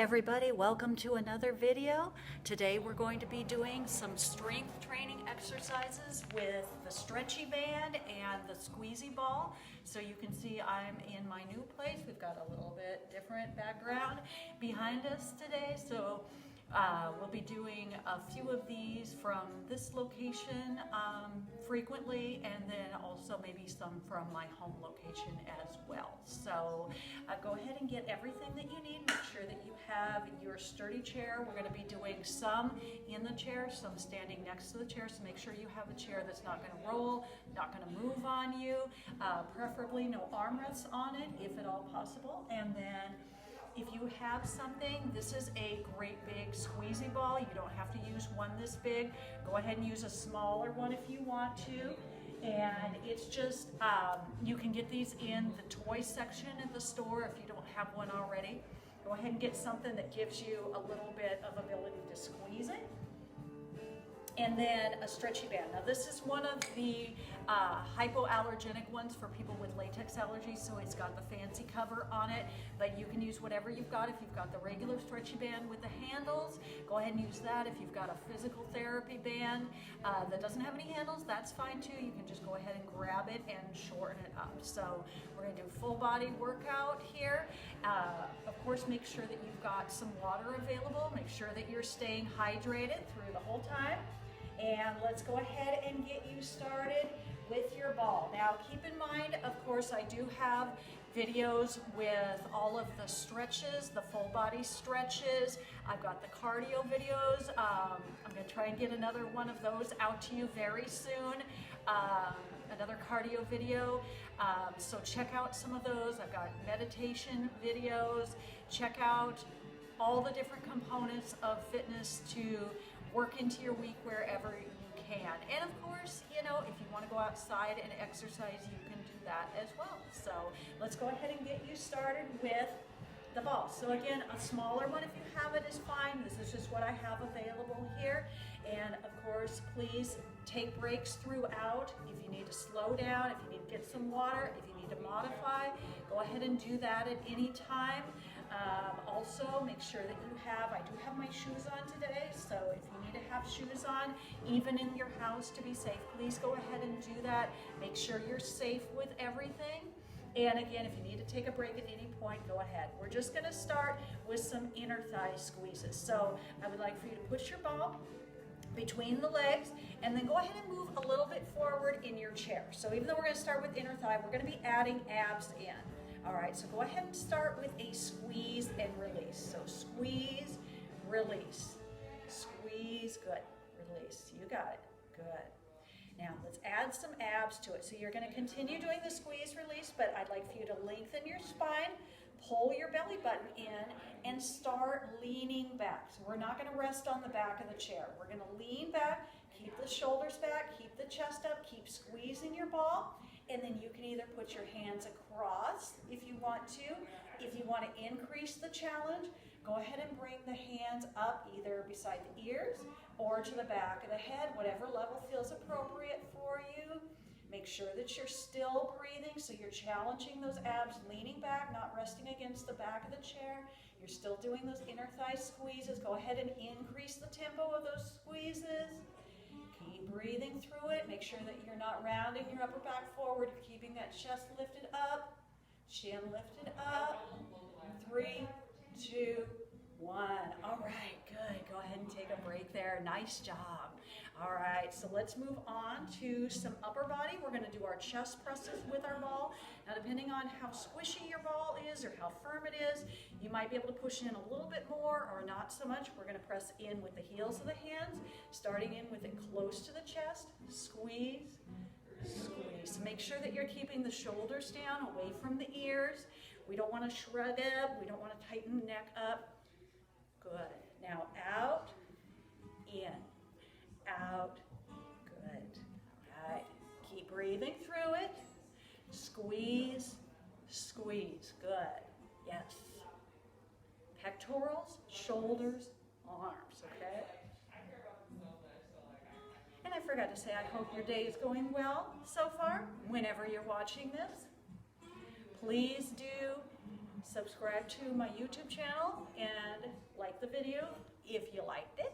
everybody, welcome to another video. Today we're going to be doing some strength training exercises with the stretchy band and the squeezy ball. So you can see I'm in my new place. We've got a little bit different background behind us today. So we'll be doing a few of these from this location frequently, and then also maybe some from my home location as well. So go ahead and get everything that you need. Make sure that you have your sturdy chair. We're going to be doing some in the chair, some standing next to the chair, so make sure you have a chair that's not going to roll, not going to move on you, preferably no armrests on it if at all possible. And then if you have something, this is a great big squeezy ball. You don't have to use one this big. Go ahead and use a smaller one if you want to. And it's just, you can get these in the toy section at the store if you don't have one already. Go ahead and get something that gives you a little bit of ability to squeeze it. And then a stretchy band. Now this is one of the hypoallergenic ones for people with latex allergies, so it's got the fancy cover on it, but you can use whatever you've got. If you've got the regular stretchy band with the handles, go ahead and use that. If you've got a physical therapy band that doesn't have any handles, that's fine too. You can just go ahead and grab it and shorten it up. So we're going to do full body workout here. Of course, make sure that you've got some water available. Make sure that you're staying hydrated through the whole time. And let's go ahead and get you started with your ball. Now keep in mind, of course, I do have videos with all of the stretches, the full body stretches. I've got the cardio videos. I'm going to try and get another one of those out to you very soon. Another cardio video. So check out some of those. I've got meditation videos. Check out all the different components of fitness to work into your week wherever you can. And of course, you know, if you want to go outside and exercise, you can do that as well. So let's go ahead and get you started with the ball. So again, a smaller one if you have it is fine. This is just what I have available here. And of course, please take breaks throughout. If you need to slow down, if you need to get some water, if you need to modify, go ahead and do that at any time. Also, make sure that you have, I do have my shoes on today, so if you need to have shoes on, even in your house to be safe, please go ahead and do that. Make sure you're safe with everything. And again, if you need to take a break at any point, go ahead. We're just going to start with some inner thigh squeezes. So I would like for you to put your ball between the legs and then go ahead and move a little bit forward in your chair. So even though we're going to start with inner thigh, we're going to be adding abs in. All right, so go ahead and start with a squeeze and release. So squeeze, release, squeeze, good, release. You got it, good. Now let's add some abs to it. So you're going to continue doing the squeeze, release, but I'd like for you to lengthen your spine, pull your belly button in, and start leaning back. So we're not going to rest on the back of the chair. We're going to lean back, keep the shoulders back, keep the chest up, keep squeezing your ball. And then you can either put your hands across if you want to. If you want to increase the challenge, go ahead and bring the hands up either beside the ears or to the back of the head, whatever level feels appropriate for you. Make sure that you're still breathing, so you're challenging those abs, leaning back, not resting against the back of the chair. You're still doing those inner thigh squeezes. Go ahead and increase the tempo of those squeezes. Keep breathing through it. Make sure that you're not rounding your upper back forward. You're keeping that chest lifted up, chin lifted up. 3, 2, 1. All right, good. Go ahead and take a break there. Nice job. All right, so let's move on to some upper body. We're going to do our chest presses with our ball. Now, depending on how squishy your ball is or how firm it is, you might be able to push in a little bit more or not so much. We're going to press in with the heels of the hands, starting in with it close to the chest. Squeeze, squeeze. Make sure that you're keeping the shoulders down, away from the ears. We don't want to shrug up. We don't want to tighten the neck up. Good. Now out, in, out. Good. All right. Keep breathing through it. Squeeze, squeeze. Good. Yes. Pectorals, shoulders, arms. Okay? And I forgot to say, I hope your day is going well so far, whenever you're watching this. Please do subscribe to my YouTube channel and the video if you liked it.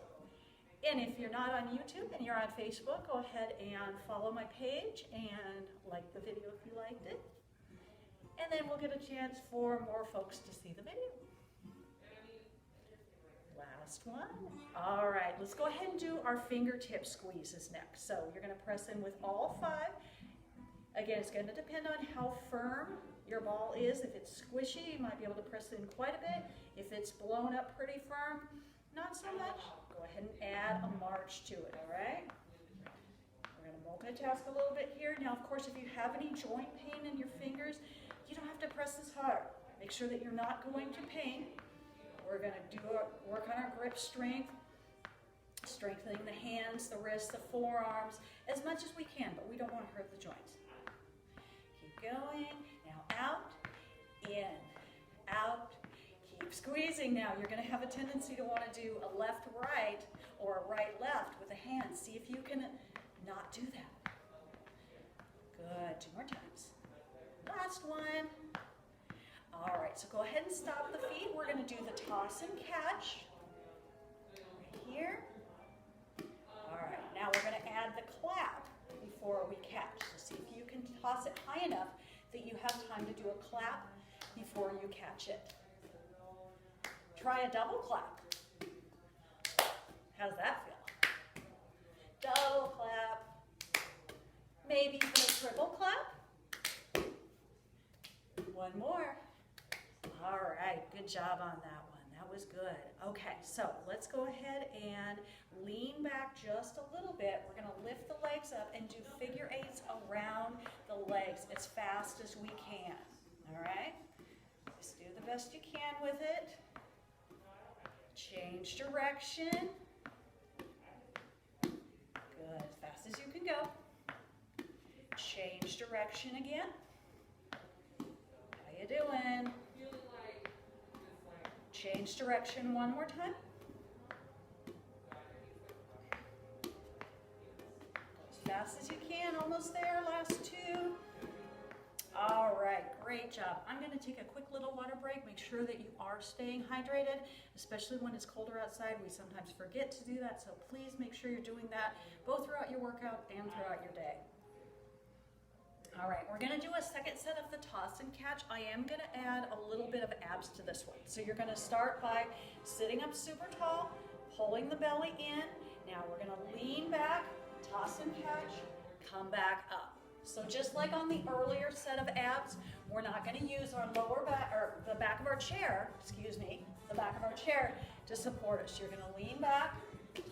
And if you're not on YouTube and you're on Facebook, go ahead and follow my page and like the video if you liked it. And then we'll get a chance for more folks to see the video. Last one. All right, let's go ahead and do our fingertip squeezes next. So you're going to press in with all 5. Again, it's going to depend on how firm your ball is. If it's squishy, you might be able to press in quite a bit. If it's blown up pretty firm, not so much. Go ahead and add a march to it, all right? We're going to multitask a little bit here. Now, of course, if you have any joint pain in your fingers, you don't have to press as hard. Make sure that you're not going to pain. We're going to work on our grip strength, strengthening the hands, the wrists, the forearms, as much as we can, but we don't want to hurt the joints. Keep going. Now out, in, out. Keep squeezing now. You're going to have a tendency to want to do a left-right or a right-left with the hands. See if you can not do that. Good. 2 more times. Last one. All right, so go ahead and stop the feet. We're going to do the toss and catch right here. All right, now we're going to add the clap before we catch. So see if you can toss it high enough that you have time to do a clap before you catch it. Try a double clap. How's that feel? Double clap. Maybe even a triple clap. One more. All right, good job on that one. That was good. Okay, so let's go ahead and lean back just a little bit. We're going to lift the legs up and do figure 8s around the legs as fast as we can. All right? Just do the best you can with it. Change direction. Good, as fast as you can go. Change direction again. How you doing? Change direction one more time. As fast as you can, almost there, last 2. All right, great job. I'm going to take a quick little water break. Make sure that you are staying hydrated, especially when it's colder outside. We sometimes forget to do that, so please make sure you're doing that both throughout your workout and throughout your day. All right, we're going to do a second set of the toss and catch. I am going to add a little bit of abs to this one. So you're going to start by sitting up super tall, pulling the belly in. Now we're going to lean back, toss and catch, come back up. So just like on the earlier set of abs, we're not going to use our lower back, or the back of our chair, the back of our chair to support us. You're going to lean back,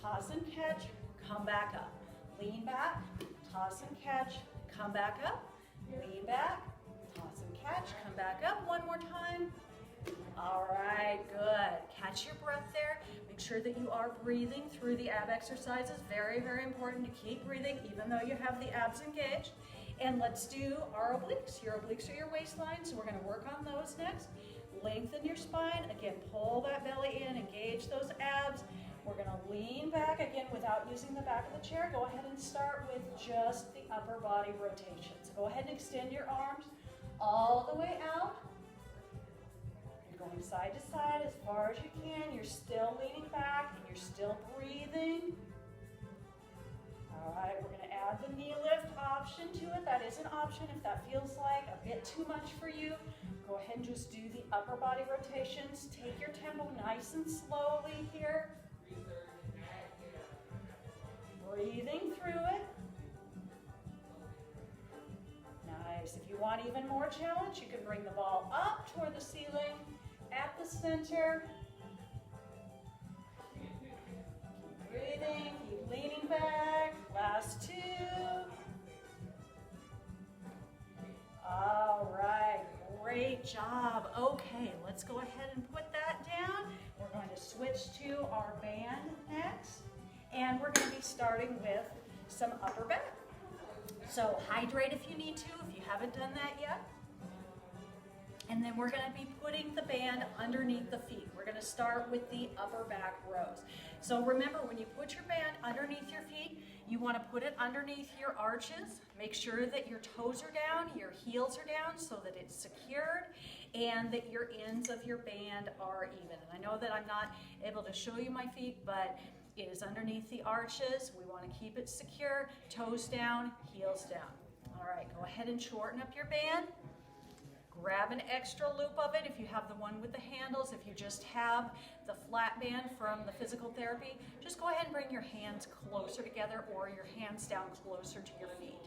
toss and catch, come back up. Lean back, toss and catch, come back up. Lean back, toss and catch, come back up one more time. All right, good. Catch your breath there. Make sure that you are breathing through the ab exercises. Very, very important to keep breathing even though you have the abs engaged. And let's do our obliques. Your obliques are your waistline, so we're going to work on those next. Lengthen your spine. Again, pull that belly in, engage those abs. We're going to lean back again without using the back of the chair. Go ahead and start with just the upper body rotation. So go ahead and extend your arms all the way out. You're going side to side as far as you can. You're still leaning back and you're still breathing. All right, we're going to add the knee lift option to it. That is an option if that feels like a bit too much for you. Go ahead and just do the upper body rotations. Take your tempo nice and slowly here. Breathing through it. Nice. If you want even more challenge, you can bring the ball up toward the ceiling at the center. Keep breathing, keep leaning back. Last 2. All right, great job. Okay, let's go ahead and put that down. We're going to switch to our band next. And we're going to be starting with some upper back. So hydrate if you need to, if you haven't done that yet. And then we're gonna be putting the band underneath the feet. We're gonna start with the upper back rows. So remember, when you put your band underneath your feet, you wanna put it underneath your arches. Make sure that your toes are down, your heels are down so that it's secured and that your ends of your band are even. And I know that I'm not able to show you my feet, but it is underneath the arches. We wanna keep it secure, toes down, heels down. All right, go ahead and shorten up your band. Grab an extra loop of it if you have the one with the handles. If you just have the flat band from the physical therapy, just go ahead and bring your hands closer together or your hands down closer to your feet.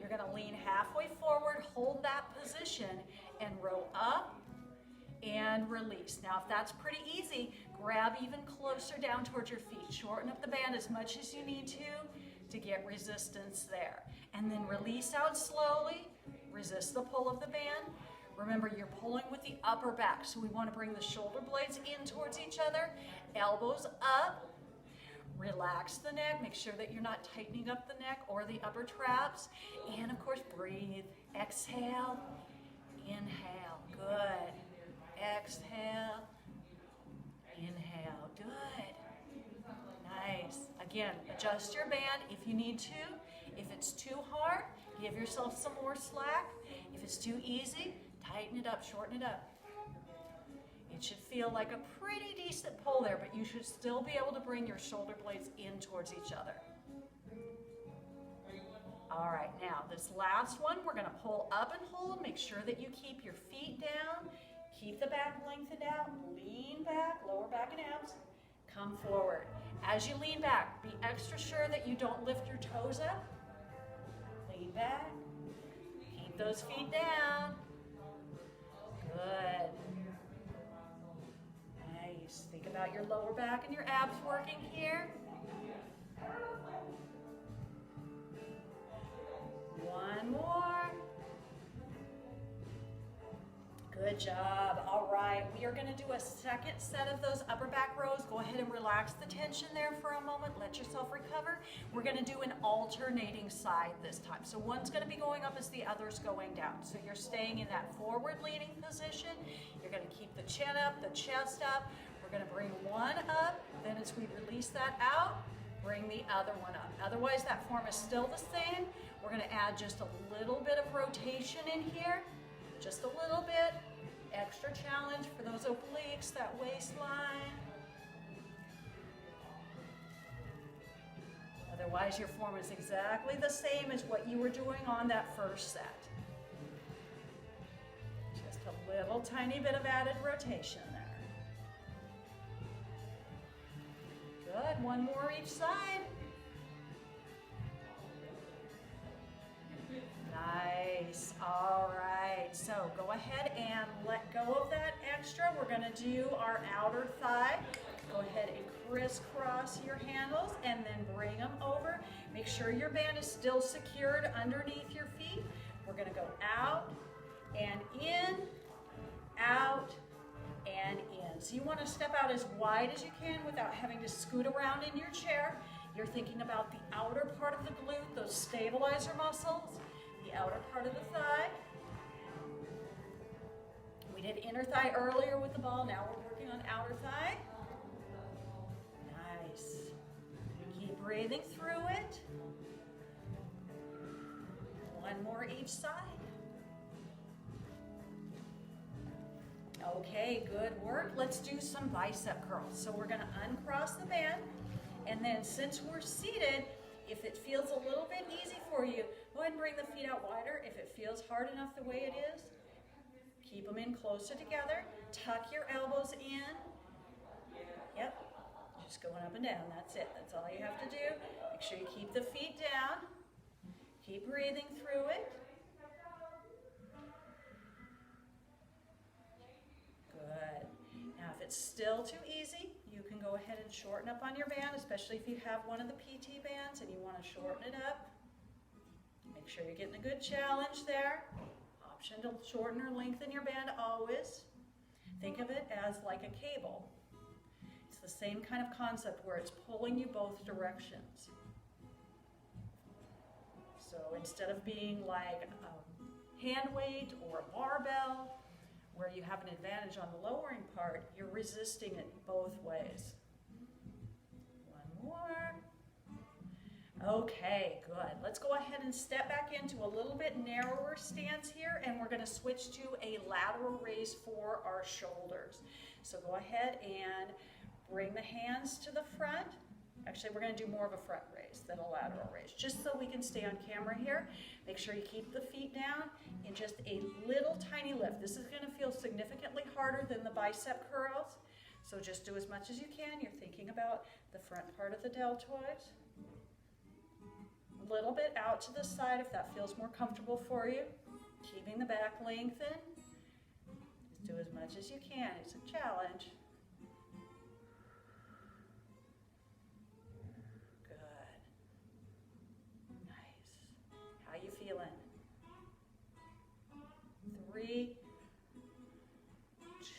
You're gonna lean halfway forward, hold that position, and row up and release. Now, if that's pretty easy, grab even closer down towards your feet. Shorten up the band as much as you need to get resistance there. And then release out slowly, resist the pull of the band. Remember, you're pulling with the upper back, so we want to bring the shoulder blades in towards each other, elbows up, relax the neck, make sure that you're not tightening up the neck or the upper traps, and of course, breathe. Exhale, inhale, good. Exhale, inhale, good. Nice. Again, adjust your band if you need to. If it's too hard, give yourself some more slack. If it's too easy, tighten it up, shorten it up. It should feel like a pretty decent pull there, but you should still be able to bring your shoulder blades in towards each other. All right, now this last one, we're gonna pull up and hold. Make sure that you keep your feet down, keep the back lengthened out, lean back, lower back and abs, come forward. As you lean back, be extra sure that you don't lift your toes up. Lean back, keep those feet down. Good. Nice. Think about your lower back and your abs working here. One more. Good job. All right, we are going to do a second set of those upper back rows. Go ahead and relax the tension there for a moment. Let yourself recover. We're going to do an alternating side this time. So one's going to be going up as the other's going down. So you're staying in that forward leaning position. You're going to keep the chin up, the chest up. We're going to bring one up. Then as we release that out, bring the other one up. Otherwise, that form is still the same. We're going to add just a little bit of rotation in here. Just a little bit. Extra challenge for those obliques, that waistline. Otherwise, your form is exactly the same as what you were doing on that first set. Just a little tiny bit of added rotation there. Good, one more each side. Nice, all right, so go ahead and let go of that extra. We're gonna do our outer thigh. Go ahead and crisscross your handles and then bring them over. Make sure your band is still secured underneath your feet. We're gonna go out and in, out and in. So you wanna step out as wide as you can without having to scoot around in your chair. You're thinking about the outer part of the glute, those stabilizer muscles. The outer part of the thigh. We did inner thigh earlier with the ball. Now we're working on outer thigh. Nice. Keep breathing through it. One more each side. Okay, good work. Let's do some bicep curls. So we're gonna uncross the band, and then since we're seated, if it feels a little bit easy for you, go ahead and bring the feet out wider. If it feels hard enough the way it is, keep them in closer together. Tuck your elbows in. Yep, just going up and down. That's it. That's all you have to do. Make sure you keep the feet down. Keep breathing through it. Good. Now, if it's still too easy, you can go ahead and shorten up on your band, especially if you have one of the PT bands and you want to shorten it up. Make sure you're getting a good challenge there. Option to shorten or lengthen your band always. Think of it as like a cable. It's the same kind of concept where it's pulling you both directions. So instead of being like a hand weight or a barbell, where you have an advantage on the lowering part, you're resisting it both ways. One more. Okay, good. Let's go ahead and step back into a little bit narrower stance here, and we're going to switch to a lateral raise for our shoulders. So go ahead and bring the hands to the front. Actually, we're going to do more of a front raise than a lateral raise, just so we can stay on camera here. Make sure you keep the feet down in just a little tiny lift. This is going to feel significantly harder than the bicep curls, so just do as much as you can. You're thinking about the front part of the deltoids. A little bit out to the side if that feels more comfortable for you. Keeping the back lengthened. Just do as much as you can. It's a challenge. Good. Nice. How you feeling? 3,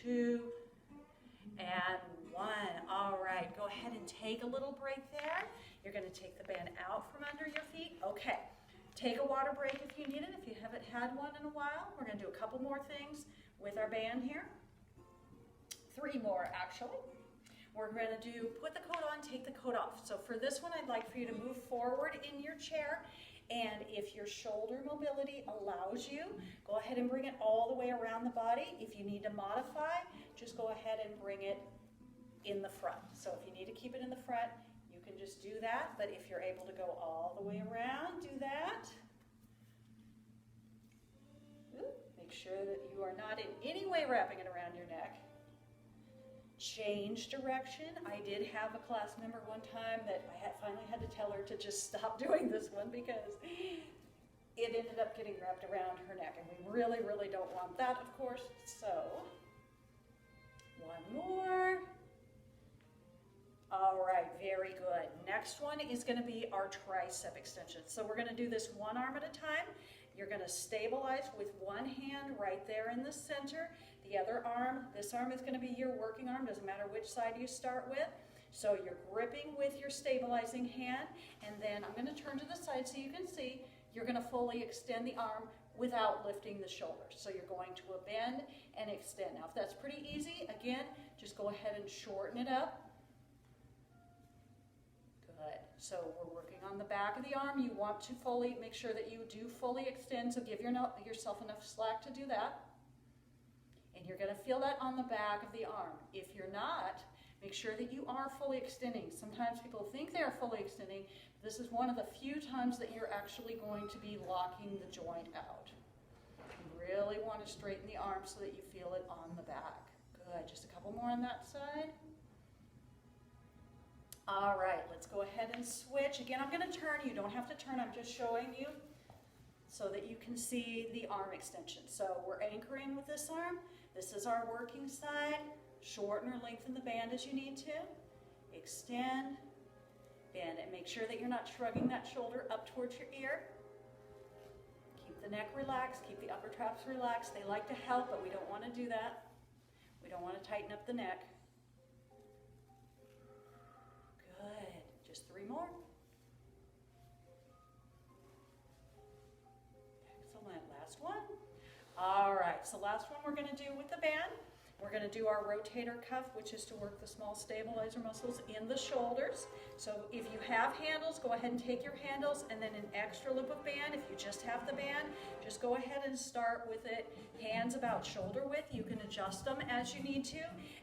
2, and 1. All right, go ahead and take a little break there. You're going to take the band out from under your feet. Okay, take a water break if you need it. If you haven't had one in a while, we're going to do a couple more things with our band here. 3 more, actually. We're going to do put the coat on, take the coat off. So for this one, I'd like for you to move forward in your chair. And if your shoulder mobility allows you, go ahead and bring it all the way around the body. If you need to modify, just go ahead and bring it in the front. So if you need to keep it in the front, you can just do that. But if you're able to go all the way around, do that. Ooh, make sure that you are not in any way wrapping it around your neck. Change direction. I did have a class member one time that I finally had to tell her to just stop doing this one because it ended up getting wrapped around her neck, and we really, really don't want that, of course. So, one more. All right, very good. Next one is going to be our tricep extension. So we're going to do this one arm at a time. You're going to stabilize with one hand right there in the center. The other arm, this arm is going to be your working arm, doesn't matter which side you start with. So you're gripping with your stabilizing hand, and then I'm going to turn to the side so you can see. You're going to fully extend the arm without lifting the shoulders. So you're going to a bend and extend. Now if that's pretty easy, again, just go ahead and shorten it up. Good. So we're working on the back of the arm. You want to fully make sure that you do fully extend, so give yourself enough slack to do that. And you're going to feel that on the back of the arm. If you're not, make sure that you are fully extending. Sometimes people think they are fully extending. This is one of the few times that you're actually going to be locking the joint out. You really want to straighten the arm so that you feel it on the back. Good. Just a couple more on that side. All right, let's go ahead and switch. Again, I'm going to turn. You don't have to turn. I'm just showing you so that you can see the arm extension. So we're anchoring with this arm. This is our working side. Shorten or lengthen the band as you need to. Extend, bend, and make sure that you're not shrugging that shoulder up towards your ear. Keep the neck relaxed, keep the upper traps relaxed. They like to help, but we don't want to do that. We don't want to tighten up the neck. Good. Just 3 more. Excellent. Last one. All right, so last one we're going to do with the band. We're going to do our rotator cuff, which is to work the small stabilizer muscles in the shoulders. So if you have handles, go ahead and take your handles and then an extra loop of band. If you just have the band, just go ahead and start with it. Hands about shoulder width. You can adjust them as you need to.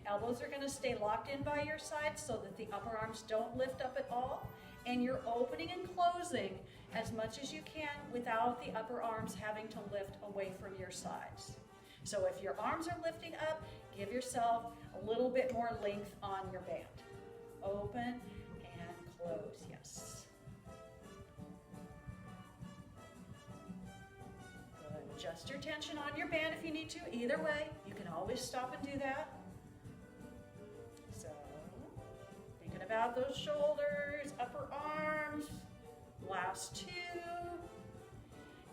Elbows are going to stay locked in by your sides so that the upper arms don't lift up at all. And you're opening and closing as much as you can without the upper arms having to lift away from your sides. So if your arms are lifting up, give yourself a little bit more length on your band. Open and close, yes. Good. Adjust your tension on your band if you need to. Either way, you can always stop and do that. So, thinking about those shoulders, upper arms, last 2.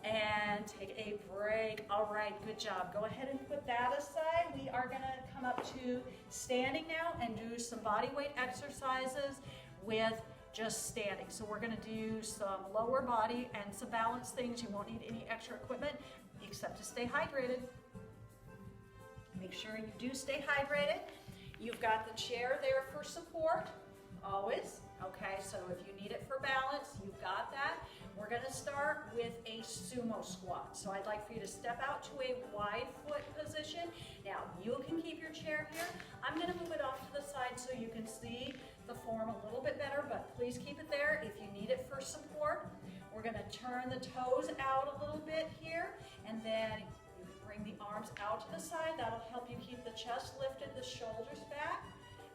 And take a break. All right, good job. Go ahead and put that aside. We are going to come up to standing now and do some body weight exercises with just standing. So we're going to do some lower body and some balance things. You won't need any extra equipment except to stay hydrated. Make sure you do stay hydrated. You've got the chair there for support, always. Okay, so if you need it for balance, you've got that. We're gonna start with a sumo squat. So I'd like for you to step out to a wide foot position. Now, you can keep your chair here. I'm gonna move it off to the side so you can see the form a little bit better, but please keep it there if you need it for support. We're gonna turn the toes out a little bit here, and then you can bring the arms out to the side. That'll help you keep the chest lifted, the shoulders back,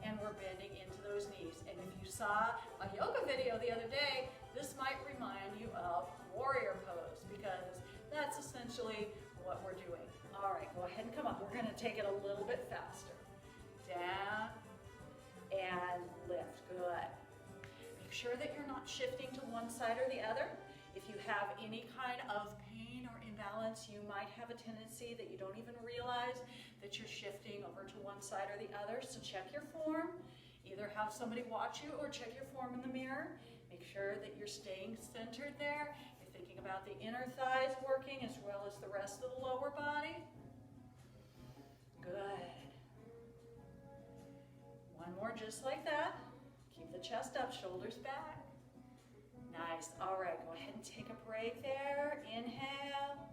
and we're bending into those knees. And if you saw a yoga video the other day, this might remind you of warrior pose, because that's essentially what we're doing. All right, go ahead and come up. We're gonna take it a little bit faster. Down and lift, good. Make sure that you're not shifting to one side or the other. If you have any kind of pain or imbalance, you might have a tendency that you don't even realize that you're shifting over to one side or the other. So check your form. Either have somebody watch you or check your form in the mirror. Make sure that you're staying centered there. You're thinking about the inner thighs working as well as the rest of the lower body. Good. One more just like that. Keep the chest up, shoulders back. Nice. All right, go ahead and take a break there. Inhale.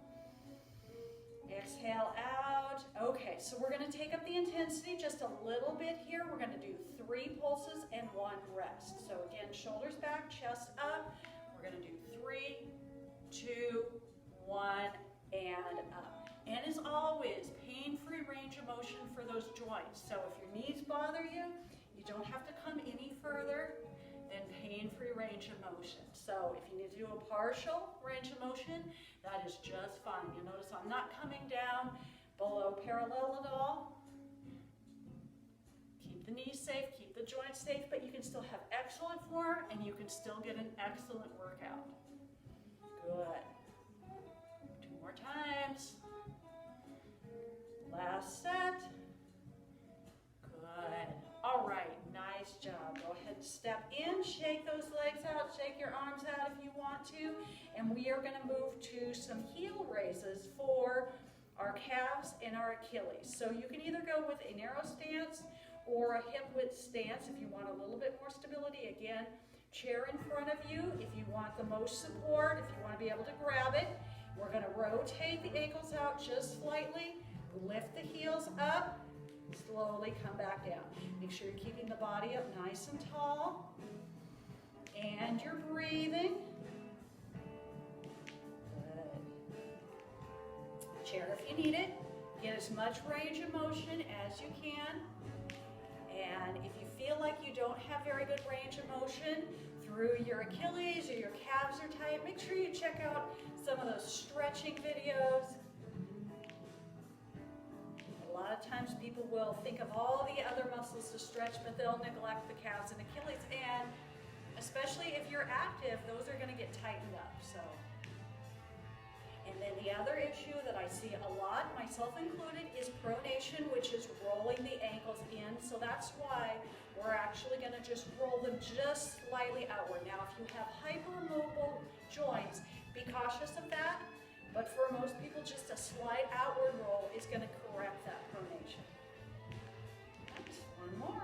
Exhale out. Okay, so we're going to take up the intensity just a little bit here. We're going to do 3 pulses and 1 rest. So again, shoulders back, chest up. We're going to do 3, 2, 1, and up. And as always, pain-free range of motion for those joints. So if your knees bother you, you don't have to come any further than pain-free range of motion. So if you need to do a partial range of motion, that is just fine. You'll notice I'm not coming down below parallel at all. Keep the knees safe, keep the joints safe, but you can still have excellent form and you can still get an excellent workout. Good. 2 more times. Last set. Good. All right, nice job. Go ahead and step in, shake those legs out, shake your arms out if you want to, and we are going to move to some heel raises for our calves and our Achilles. So you can either go with a narrow stance or a hip width stance if you want a little bit more stability. Again, chair in front of you if you want the most support, if you want to be able to grab it. We're going to rotate the ankles out just slightly, lift the heels up, slowly come back down. Make sure you're keeping the body up nice and tall. And you're breathing. Good. Chair if you need it. Get as much range of motion as you can. And if you feel like you don't have very good range of motion through your Achilles or your calves are tight, make sure you check out some of those stretching videos. A lot of times people will think of all the other muscles to stretch, but they'll neglect the calves and Achilles. And especially if you're active, those are going to get tightened up. So, and then the other issue that I see a lot, myself included, is pronation, which is rolling the ankles in. So that's why we're actually going to just roll them just slightly outward. Now, if you have hypermobile joints, be cautious of that. But for most people, just a slight outward roll is going to correct that pronation. Nice. One more.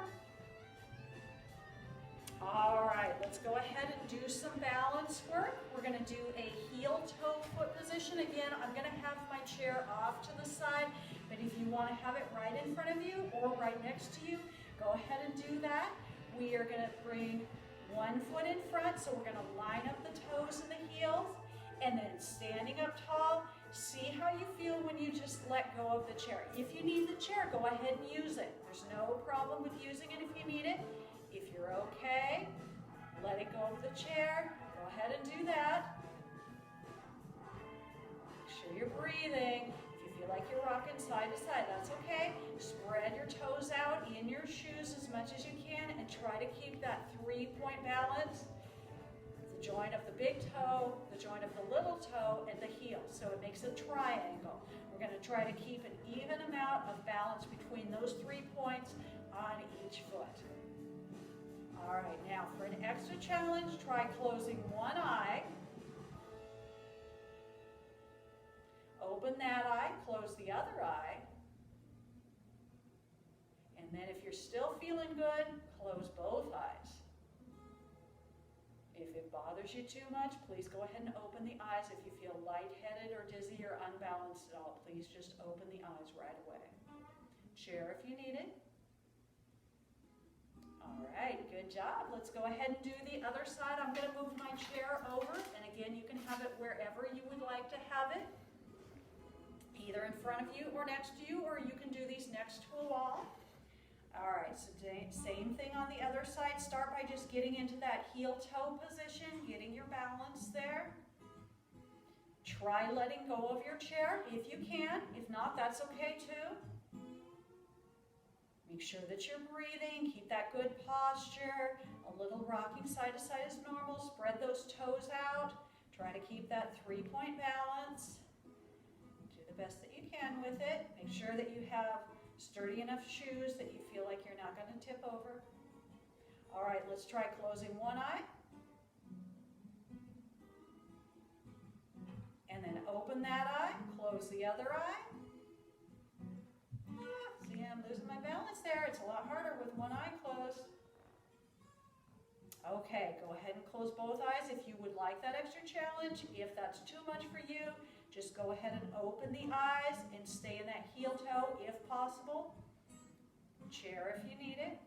All right, let's go ahead and do some balance work. We're going to do a heel-toe foot position. Again, I'm going to have my chair off to the side, but if you want to have it right in front of you or right next to you, go ahead and do that. We are going to bring one foot in front, so we're going to line up the toes and the heels. And then standing up tall, see how you feel when you just let go of the chair. If you need the chair, go ahead and use it. There's no problem with using it if you need it. If you're okay, let it go of the chair. Go ahead and do that. Make sure you're breathing. If you feel like you're rocking side to side, that's okay. Spread your toes out in your shoes as much as you can and try to keep that 3-point balance. The joint of the big toe, the joint of the little toe, and the heel. So it makes a triangle. We're going to try to keep an even amount of balance between those 3 points on each foot. All right, now for an extra challenge, try closing one eye. Open that eye, close the other eye. feeling good, close both eyes. If it bothers you too much, please go ahead and open the eyes. If you feel lightheaded or dizzy or unbalanced at all, please just open the eyes right away. Chair if you need it. All right, good job. Let's go ahead and do the other side. I'm going to move my chair over, and again, you can have it wherever you would like to have it, either in front of you or next to you, or you can do these next to a wall. All right, so same thing on the other side. Start by just getting into that heel-toe position, getting your balance there. Try letting go of your chair if you can. If not, that's okay too. Make sure that you're breathing, keep that good posture, a little rocking side to side is normal, spread those toes out, try to keep that 3-point balance. Do the best that you can with it. Make sure that you have sturdy enough shoes that you feel like you're not going to tip over. All right, let's try closing one eye. And then open that eye, close the other eye. See, I'm losing my balance there. It's a lot harder with one eye closed. Okay, go ahead and close both eyes if you would like that extra challenge. If that's too much for you, just go ahead and open the eyes and stay in that heel toe if possible. Chair if you need it.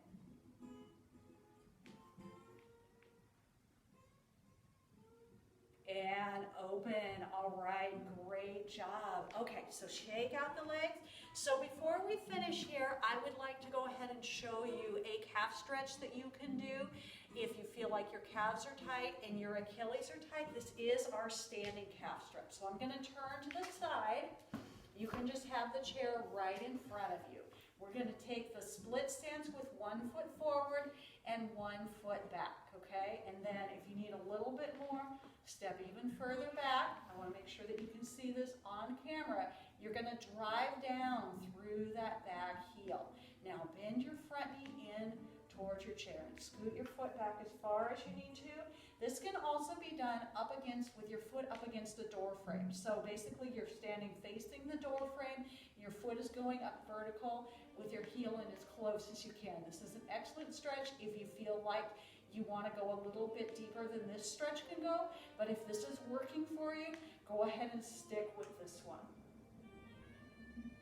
And open. All right, great job. Okay, so shake out the legs. So before we finish here, I would like to go ahead and show you a calf stretch that you can do. If you feel like your calves are tight and your Achilles are tight, this is our standing calf stretch. So I'm going to turn to the side. You can just have the chair right in front of you. We're going to take the split stance with 1 foot forward and 1 foot back, okay? And then if you need a little bit more, step even further back. I want to make sure that you can see this on camera. You're going to drive down through that back heel. Now bend your front knee in towards your chair and scoot your foot back as far as you need to. This can also be done with your foot up against the door frame. So basically you're standing facing the door frame, your foot is going up vertical with your heel in as close as you can. This is an excellent stretch if you feel like you want to go a little bit deeper than this stretch can go, but if this is working for you, go ahead and stick with this one.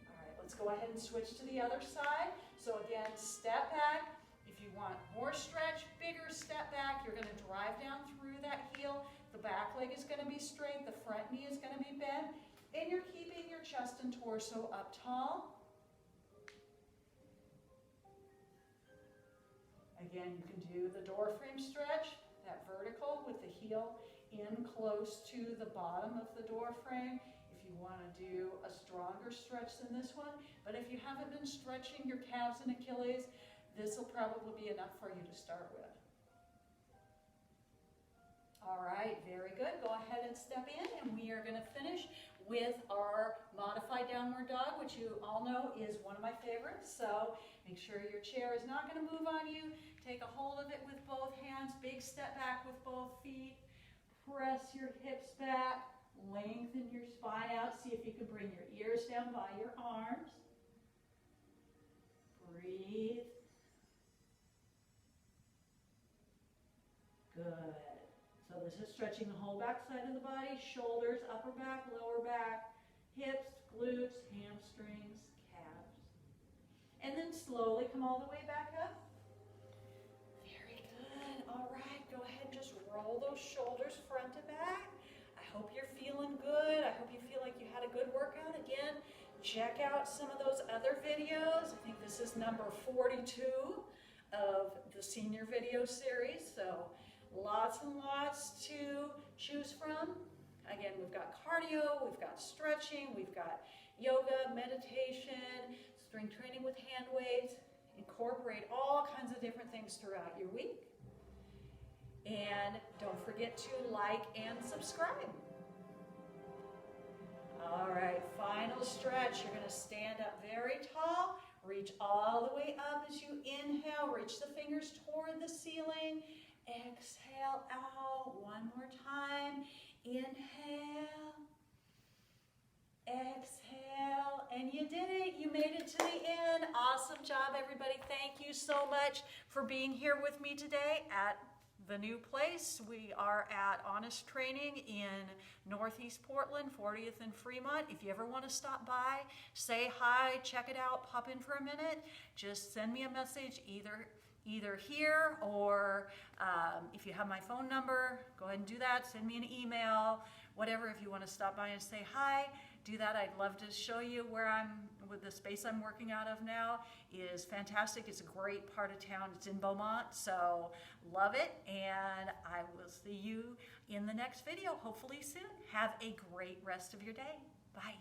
All right, let's go ahead and switch to the other side. So again, step back. If you want more stretch, bigger step back, you're going to drive down through that heel. The back leg is going to be straight, the front knee is going to be bent, and you're keeping your chest and torso up tall. Again, you can do the door frame stretch, that vertical with the heel in close to the bottom of the door frame. If you want to do a stronger stretch than this one, but if you haven't been stretching your calves and Achilles, this will probably be enough for you to start with. All right, very good. Go ahead and step in, and we are going to finish with our modified downward dog, which you all know is one of my favorites. So make sure your chair is not going to move on you. Take a hold of it with both hands. Big step back with both feet. Press your hips back. Lengthen your spine out. See if you can bring your ears down by your arms. Breathe. Good. So this is stretching the whole back side of the body, shoulders, upper back, lower back, hips, glutes, hamstrings, calves. And then slowly come all the way back up. Very good. All right, go ahead and just roll those shoulders front to back. I hope you're feeling good. I hope you feel like you had a good workout. Again, check out some of those other videos. I think this is number 42 of the senior video series. So lots and lots to choose from. Again, we've got cardio, we've got stretching, we've got yoga, meditation, strength training with hand weights. Incorporate all kinds of different things throughout your week. And don't forget to like and subscribe. All right, final stretch. You're going to stand up very tall. Reach all the way up as you inhale. Reach the fingers toward the ceiling. Exhale out. One more time. Inhale. Exhale, and you did it. You made it to the end. Awesome job, everybody. Thank you so much for being here with me today at the new place. We are at Honest Training in Northeast Portland, 40th and Fremont. If you ever want to stop by, say hi, check it out, pop in for a minute, just send me a message either here or if you have my phone number, go ahead and do that. Send me an email, whatever. If you want to stop by and say hi, do that. I'd love to show you where with the space I'm working out of now is fantastic. It's a great part of town. It's in Beaumont, so love it. And I will see you in the next video, hopefully soon. Have a great rest of your day. Bye.